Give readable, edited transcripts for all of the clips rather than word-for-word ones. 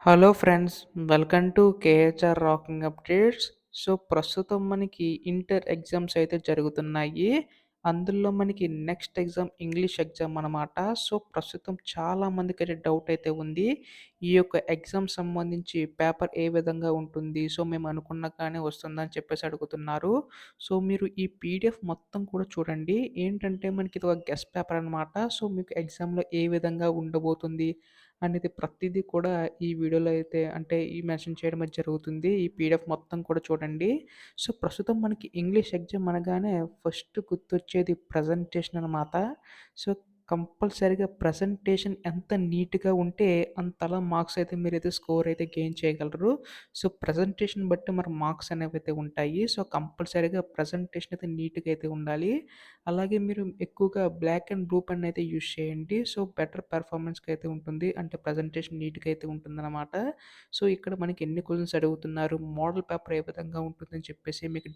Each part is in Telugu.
Hello friends, welcome to KHR rocking updates. So ప్రస్తుతం మనకి ఇంటర్ ఎగ్జామ్స్ అయితే జరుగుతున్నాయి. అందులో మనకి నెక్స్ట్ ఎగ్జామ్ ఇంగ్లీష్ ఎగ్జామ్ అనమాట. సో ప్రస్తుతం చాలా మందికైతే డౌట్ అయితే ఉంది. ఈ యొక్క ఎగ్జామ్ సంబంధించి పేపర్ ఏ విధంగా ఉంటుంది? సో మేము అనుకున్నగానే వస్తుందని చెప్పేసి అడుగుతున్నారు. సో మీరు ఈ పీడిఎఫ్ మొత్తం కూడా చూడండి. ఏంటంటే మనకి ఇది ఒక గెస్ట్ పేపర్ అనమాట. సో మీకు ఎగ్జామ్‌లో ఏ విధంగా ఉండబోతుంది అనేది ప్రతీదీ కూడా ఈ వీడియోలో అయితే అంటే ఈ మెన్షన్ చేయడం అయితే జరుగుతుంది. ఈ పీడిఎఫ్ మొత్తం కూడా చూడండి. సో ప్రస్తుతం మనకి ఇంగ్లీష్ ఎగ్జామ్ అనగానే ఫస్ట్ గుర్తొచ్చేది ప్రజెంటేషన్ అనమాట. సో కంపల్సరీగా ప్రజెంటేషన్ ఎంత నీట్‌గా ఉంటే అంతలా మార్క్స్ అయితే మీరైతే స్కోర్ అయితే గెయిన్ చేయగలరు. సో ప్రజెంటేషన్ బట్టి మరి మార్క్స్ అనేవైతే ఉంటాయి. సో కంపల్సరీగా ప్రజెంటేషన్ అయితే నీట్‌గా అయితే ఉండాలి. అలాగే మీరు ఎక్కువగా బ్లాక్ అండ్ బ్లూ పెన్ అయితే యూజ్ చేయండి. సో బెటర్ పెర్ఫార్మన్స్‌కి అయితే ఉంటుంది. అంటే ప్రజెంటేషన్ నీట్‌గా అయితే ఉంటుందన్నమాట. సో ఇక్కడ మనకి ఎన్ని క్వెషన్స్ అడుగుతున్నారు, మోడల్ పేపర్ ఏ విధంగా ఉంటుందని చెప్పేసి మీకు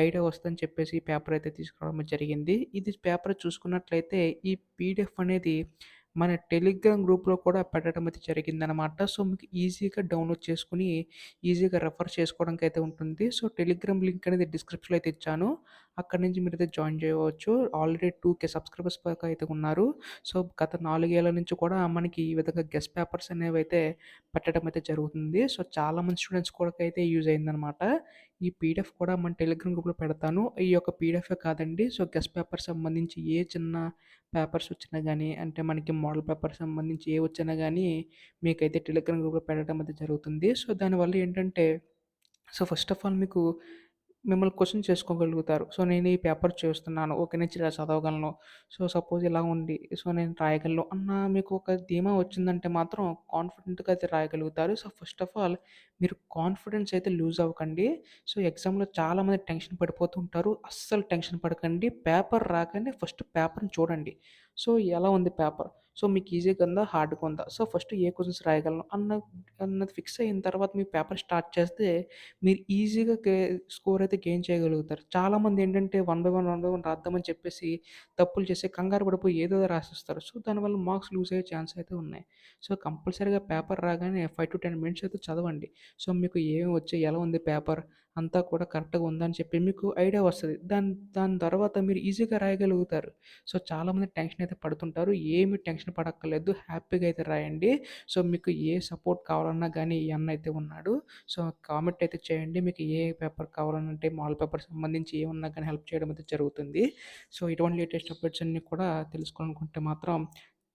ఐడియా వస్తదని చెప్పేసి ఈ పేపర్ అయితే తీసుకురావడం జరిగింది. ఇది పేపర్ చూసుకున్నట్లయితే ఈ పీడిఎఫ్ అనేది మన టెలిగ్రామ్ గ్రూప్‌లో కూడా పెట్టడం అయితే జరిగిందనమాట. సో మీకు ఈజీగా డౌన్‌లోడ్ చేసుకొని ఈజీగా రెఫర్ చేసుకోవడానికి అయితే ఉంటుంది. సో టెలిగ్రామ్ లింక్ అనేది డిస్క్రిప్షన్‌లో అయితే ఇచ్చాను. అక్కడి నుంచి మీరైతే జాయిన్ చేయవచ్చు. ఆల్రెడీ 2,000 సబ్స్క్రైబర్స్ దాకా అయితే ఉన్నారు. సో గత 4 ఏళ్ల నుంచి కూడా మనకి ఈ విధంగా గెస్ట్ పేపర్స్ అనేవైతే పెట్టడం అయితే జరుగుతుంది. సో చాలామంది స్టూడెంట్స్ అయితే యూజ్ అయిందనమాట. ఈ పీడిఎఫ్ కూడా మన టెలిగ్రామ్ గ్రూప్‌లో పెడతాను. ఈ యొక్క పీడిఎఫే కాదండి. సో గెస్ట్ పేపర్ సంబంధించి ఏ చిన్న పేపర్స్ వచ్చినా గానీ, అంటే మనకి మోడల్ పేపర్ సంబంధించి ఏ వచ్చినా గానీ మీకైతే టెలిగ్రామ్ గ్రూప్‌లో పెట్టడం అయితే జరుగుతుంది. సో దానివల్ల ఏంటంటే సో ఫస్ట్ ఆఫ్ ఆల్ మీకు మిమ్మల్ని క్వెషన్ చేసుకోగలుగుతారు. సో నేను ఈ పేపర్ చేస్తున్నాను. ఓకే. నేను చదవగలను. సో సపోజ్ ఇలా ఉంది. సో నేను రాయగలను అన్న మీకు ఒక ధీమా వచ్చిందంటే మాత్రం కాన్ఫిడెంట్‌గా అయితే రాయగలుగుతారు. సో ఫస్ట్ ఆఫ్ ఆల్ మీరు కాన్ఫిడెన్స్ అయితే లూజ్ అవ్వకండి. సో ఎగ్జామ్‌లో చాలామంది టెన్షన్ పడిపోతూ ఉంటారు. అస్సలు టెన్షన్ పడకండి. పేపర్ రాగానే ఫస్ట్ పేపర్‌ని చూడండి. సో ఎలా ఉంది పేపర్? సో మీకు ఈజీగా ఉందా? హార్డ్‌గా ఉందా? సో ఫస్ట్ ఏ క్వెషన్స్ రాయగలను అన్నది ఫిక్స్ అయిన తర్వాత మీ పేపర్ స్టార్ట్ చేస్తే మీరు ఈజీగా స్కోర్ అయితే గెయిన్ చేయగలుగుతారు. చాలామంది ఏంటంటే వన్ బై వన్ రాద్దామని చెప్పేసి తప్పులు చేసి కంగారు పడిపోయి ఏదేదో రాసేస్తారు. సో దానివల్ల మార్క్స్ లూజ్ అయ్యే ఛాన్స్ అయితే ఉన్నాయి. సో కంపల్సరీగా పేపర్ రాగానే 5-10 మినిట్స్ అయితే చదవండి. సో మీకు ఏమేమి వచ్చాయి, ఎలా ఉంది పేపర్ అంతా కూడా కరెక్ట్‌గా ఉందా అని చెప్పి మీకు ఐడియా వస్తది. దాని దాని తర్వాత మీరు ఈజీగా రాయగలుగుతారు. సో చాలామంది టెన్షన్ అయితే పడుతుంటారు. ఏమి టెన్షన్ పడక్కర్లేదు. హ్యాపీగా అయితే రాయండి. సో మీకు ఏ సపోర్ట్ కావాలన్నా గానీ ఈ అన్న అయితే ఉన్నాడు. సో కామెంట్ అయితే చేయండి. మీకు ఏ పేపర్ కావాలనంటే మోడల్ పేపర్ సంబంధించి ఏమున్నా కానీ హెల్ప్ చేయడం అయితే జరుగుతుంది. సో ఇటువంటి లేటెస్ట్ అప్డేట్స్ అన్నీ కూడా తెలుసుకోవాలనుకుంటే మాత్రం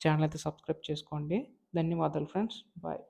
ఛానల్ అయితే సబ్స్క్రైబ్ చేసుకోండి. ధన్యవాదాలు ఫ్రెండ్స్. బాయ్.